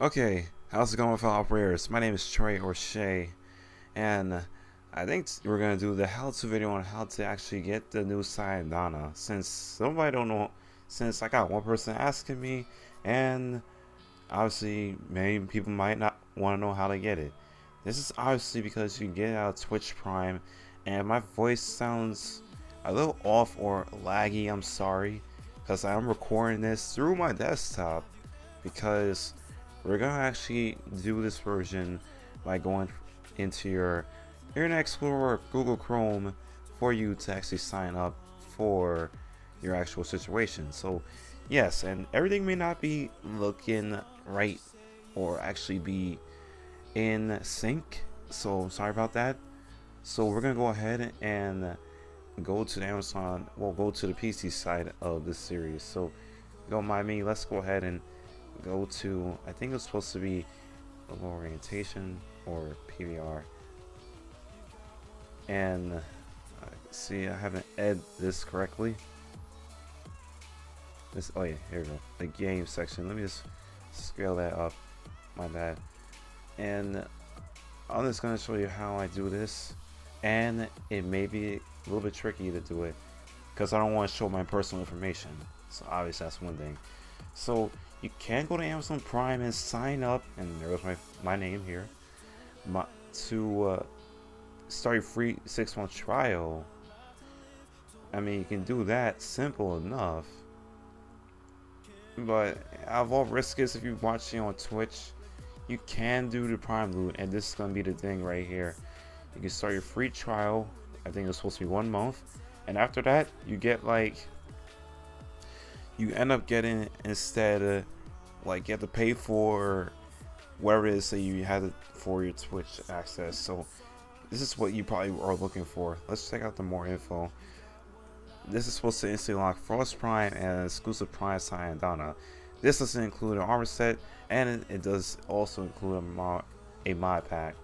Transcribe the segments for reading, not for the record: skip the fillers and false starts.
Okay, how's it going, fellow operators? My name is Troy or Shay, and I think we're gonna do the how-to video on how to actually get the new Syandana. Since somebody don't know, since I got one person asking me, and obviously many people might not want to know how to get it. This is obviously because you get it out of Twitch Prime, and my voice sounds a little off or laggy. I'm sorry, because I'm recording this through my desktop because we're gonna actually do this version by going into your Internet Explorer or Google Chrome for you to actually sign up for your actual situation. So yes, and everything may not be looking right or actually be in sync, so sorry about that. So we're gonna go ahead and go to the Amazon, well, go to the PC side of this series. So don't mind me, let's go ahead and go to, I think it's supposed to be a low orientation or PBR, and see, I haven't edited this correctly. This, oh yeah, here we go, the game section. Let me just scale that up, my bad. And I'm just going to show you how I do this, and it may be a little bit tricky to do it because I don't want to show my personal information, so obviously that's one thing. So you can go to Amazon Prime and sign up, and there's my name here, to start your free 6-month trial. I mean, you can do that, simple enough, but of all risks is, if you're watching on Twitch, you can do the Prime loot, and this is going to be the thing right here. You can start your free trial. I think it's supposed to be 1 month, and after that you get, like, you end up getting, instead of like, you have to pay for whatever it is that you had for your Twitch access. So this is what you probably are looking for. Let's check out the more info. This is supposed to instantly unlock Frost Prime and an exclusive Prime Syandana. This doesn't include an armor set, and it does also include a mod pack.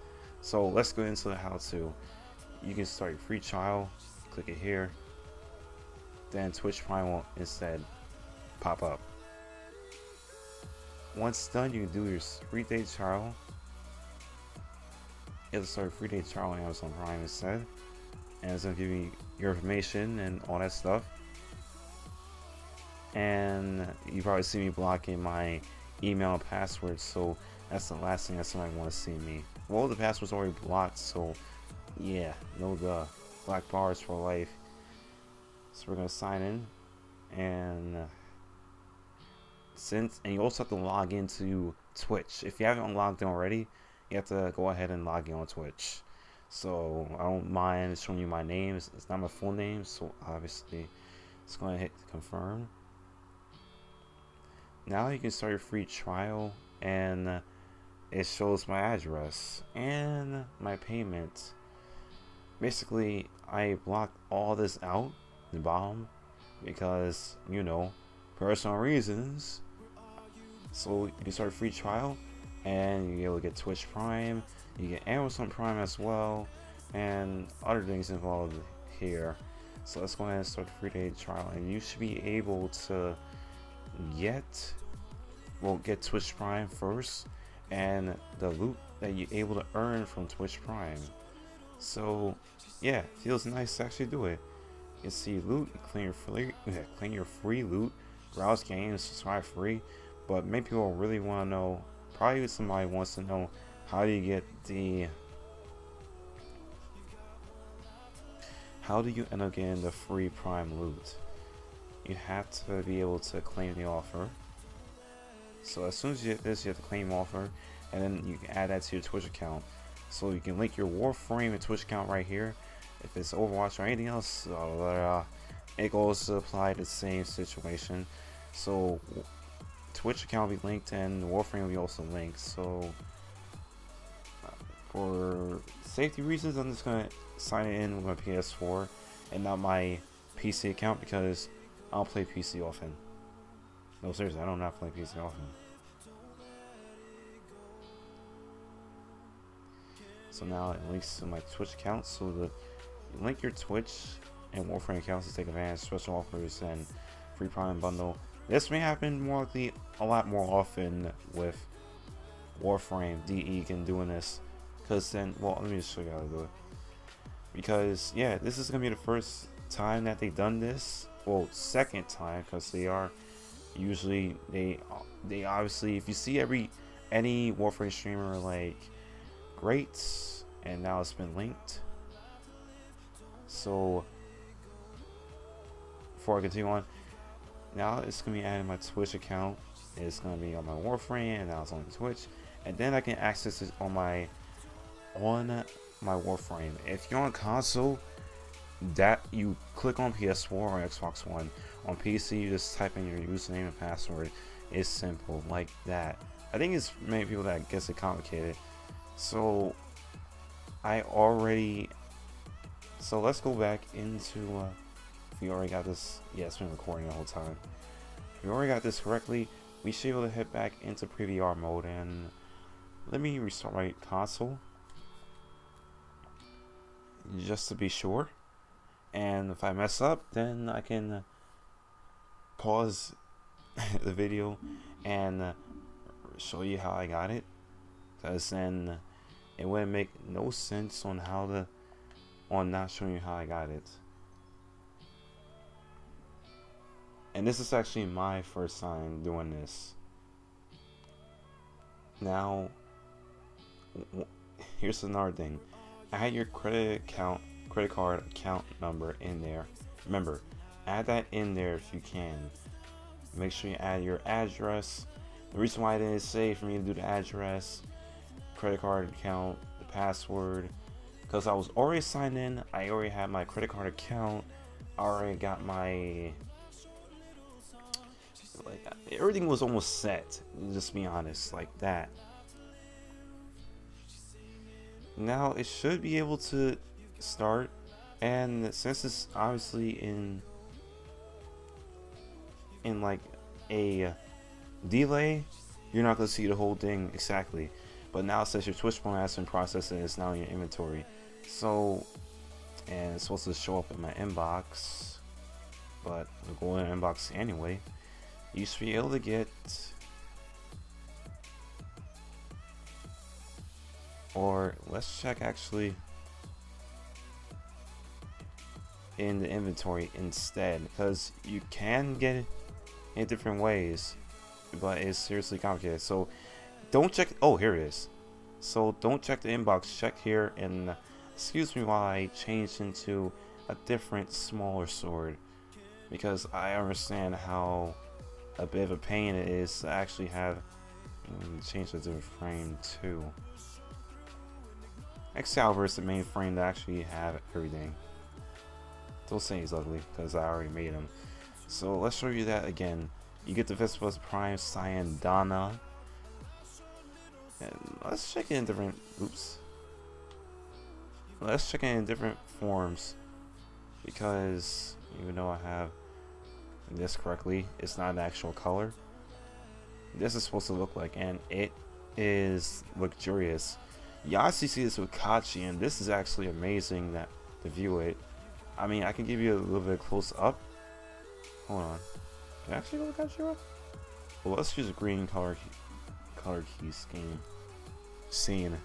So let's go into the how-to. You can start your free trial, click it here, then Twitch Prime will instead pop up. Once done, you can do your 3-day trial. It'll start a 3-day trial on Amazon Prime instead, and it's gonna give you your information and all that stuff. And you probably see me blocking my email and password, so that's the last thing that somebody want to see me. Well, the password's already blocked, so yeah, no duh. Black bars for life. So we're gonna sign in, and you also have to log into Twitch. If you haven't logged in already, you have to go ahead and log in on Twitch. So I don't mind showing you my name. It's not my full name, so obviously it's going to hit confirm. Now you can start your free trial, and it shows my address and my payment. Basically, I blocked all this out the bottom because, you know, personal reasons. So you can start a free trial, and you'll be able to get Twitch Prime, you get Amazon Prime as well, and other things involved here. So let's go ahead and start the 3-day trial, and you should be able to get Twitch Prime first, and the loot that you're able to earn from Twitch Prime. So yeah, feels nice to actually do it. You can see loot, claim your free loot, browse games, subscribe free. But many people really want to know, probably somebody wants to know, how do you end up getting the free Prime loot? You have to be able to claim the offer. So as soon as you get this, you have to claim offer, and then you can add that to your Twitch account. So you can link your Warframe and Twitch account right here. If it's Overwatch or anything else, it goes to apply the same situation. So Twitch account will be linked, and Warframe will be also linked. So for safety reasons, I'm just gonna sign in with my PS4 and not my PC account, because I don't play PC often. No, seriously, I don't not play PC often. So now it links to my Twitch account. So you link your Twitch and Warframe accounts to take advantage of special offers and free Prime bundle. This may happen more likely a lot more often with Warframe DE can doing this, because then, well, let me just show you how to do it. Because yeah, this is gonna be the first time that they've done this. Well, second time, because they are usually they obviously, if you see any Warframe streamer like great, and now it's been linked. So before I continue on, now it's gonna be adding my Twitch account. It's gonna be on my Warframe, and now it's on Twitch, and then I can access it on my Warframe. If you're on console, that you click on PS4 or Xbox One. On PC, you just type in your username and password. It's simple like that. I think it's many people that gets it complicated. So let's go back into if we already got this. Yeah, it's been recording the whole time. If we already got this correctly, we should be able to head back into pre-VR mode, and let me restart my console just to be sure. And if I mess up, then I can pause the video and show you how I got it, because then it wouldn't make no sense on not showing you how I got it. And this is actually my first time doing this. Now, here's another thing. Add your credit card account number in there. Remember, add that in there if you can. Make sure you add your address. The reason why I didn't say for me to do the address, credit card account, the password, because I was already signed in. I already had my credit card account. I already got my, like, everything was almost set, just to be honest, like that. Now it should be able to start, and since it's obviously in like a delay, you're not gonna see the whole thing exactly. But now since your Twitch phone has been processed and it's now in your inventory, so, and it's supposed to show up in my inbox, but we'll go in the inbox anyway. You should be able to get, or let's check actually in the inventory instead, because you can get it in different ways, but it's seriously complicated. So don't check, oh, here it is. So don't check the inbox, check here, and excuse me while I change into a different smaller sword, because I understand how a bit of a pain it is to actually have change the different frame too. Excalibur is the main frame to actually have everything. Don't say he's ugly, because I already made him. So let's show you that again. You get the Vistapa Prime Syandana. And let's check it in different, oops. Let's check it in different forms, because even though I have this correctly, it's not an actual color. This is supposed to look like, and it is luxurious. You actually see this with Kachi, and this is actually amazing that to view it. I mean, I can give you a little bit close up. Hold on. Can I actually look at you? Well, let's use a green color key scheme. Scene.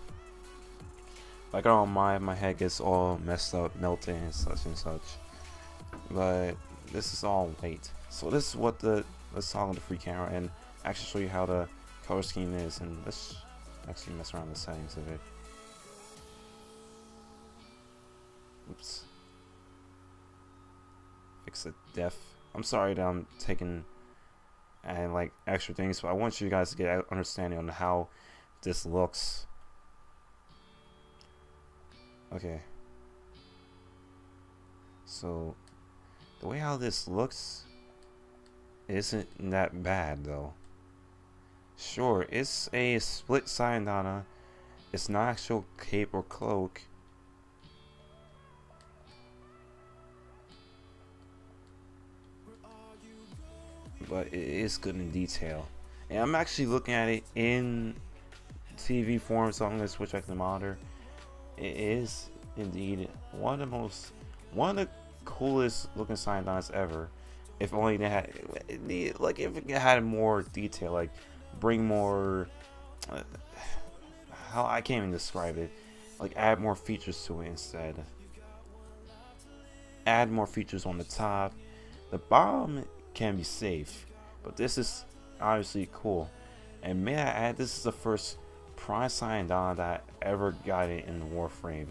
Like, I don't mind, my head gets all messed up, melting and such. But this is all white. So this is what let's talk on the free camera and actually show you how the color scheme is, and let's actually mess around the settings of it. Oops. Fix the def. I'm sorry that I'm taking and like extra things, but I want you guys to get an understanding on how this looks. Okay. So the way how this looks isn't that bad though. Sure, it's a split Syandana. It's not actual cape or cloak. But it is good in detail. And I'm actually looking at it in TV form, so I'm going to switch back to the monitor. It is indeed one of the coolest looking Syandanas ever. If only they had, like, if it had more detail, like bring more how I can't even describe it. Like, add more features to it instead. Add more features on the top. The bottom can be safe, but this is obviously cool. And may I add, this is the first Prime Syandana that I ever got it in Warframe,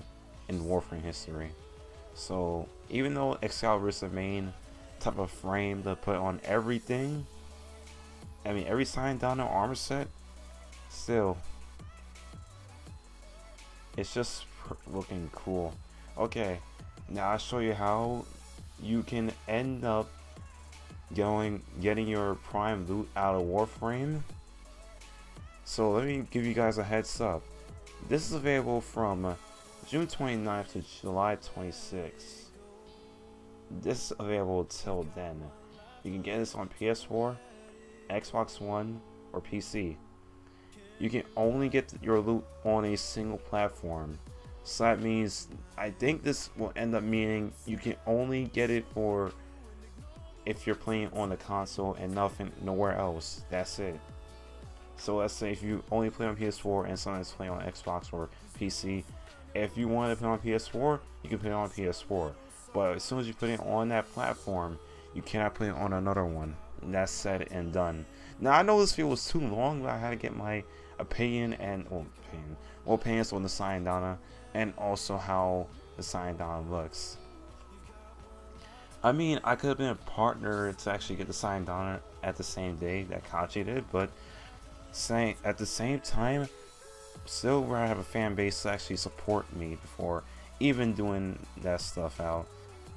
in Warframe history. So even though Excalibur is the main type of frame to put on everything, I mean every Syandana armor set, still, it's just looking cool. Okay, now I'll show you how you can end up getting your prime loot out of Warframe. So let me give you guys a heads up. This is available from June 29th to July 26th. This is available till then. You can get this on PS4, Xbox One, or PC. You can only get your loot on a single platform. So that means, I think this will end up meaning you can only get it for if you're playing on the console and nowhere else. That's it. So let's say if you only play on PS4 and someone's playing on Xbox or PC, if you want to play on PS4, you can play on PS4. But as soon as you put it on that platform, you cannot play it on another one. And that's said and done. Now I know this video was too long, but I had to get my opinions on the Syandana and also how the Syandana looks. I mean, I could have been a partner to actually get the Syandana at the same day that Kachi did, but at the same time, still where I have a fan base to actually support me before even doing that stuff out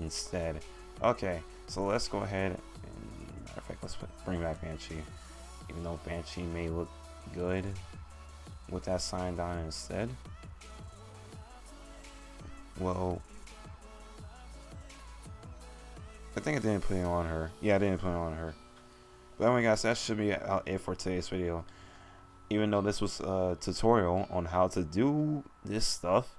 instead. Okay, so let's go ahead and, matter of fact, let's bring back Banshee. Even though Banshee may look good with that Syandana instead. Well, I think I didn't put it on her. Yeah, I didn't put it on her. But anyway guys, that should be it for today's video. Even though this was a tutorial on how to do this stuff,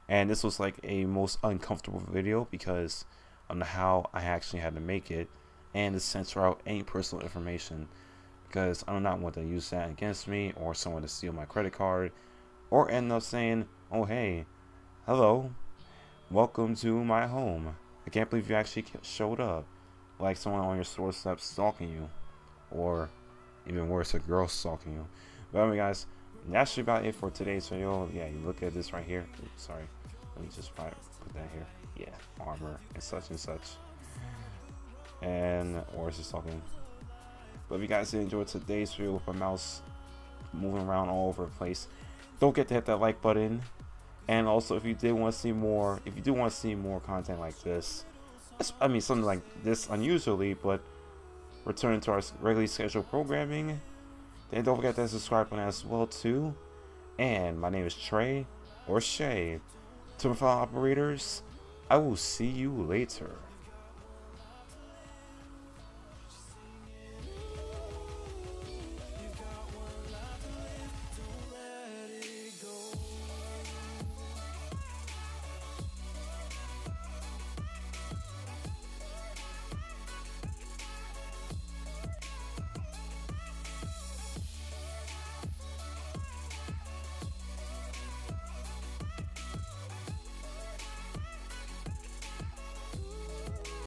and this was like a most uncomfortable video because on how I actually had to make it and to censor out any personal information, because I do not want to use that against me or someone to steal my credit card or end up saying, oh hey, hello, welcome to my home, I can't believe you actually showed up, like someone on your doorstep stalking you, or even worse, a girl stalking you. But anyway guys, that should be about it for today's video. Yeah, you look at this right here. Oops, sorry, let me just put that here. Yeah, armor and such and such, and or it's just talking. But if you guys did enjoy today's video with my mouse moving around all over the place, don't forget to hit that like button. And also, if you do want to see more content like this, I mean something like this unusually, but returning to our regularly scheduled programming, then don't forget to subscribe on as well too. And my name is Trey or Shay. To my fellow operators, I will see you later.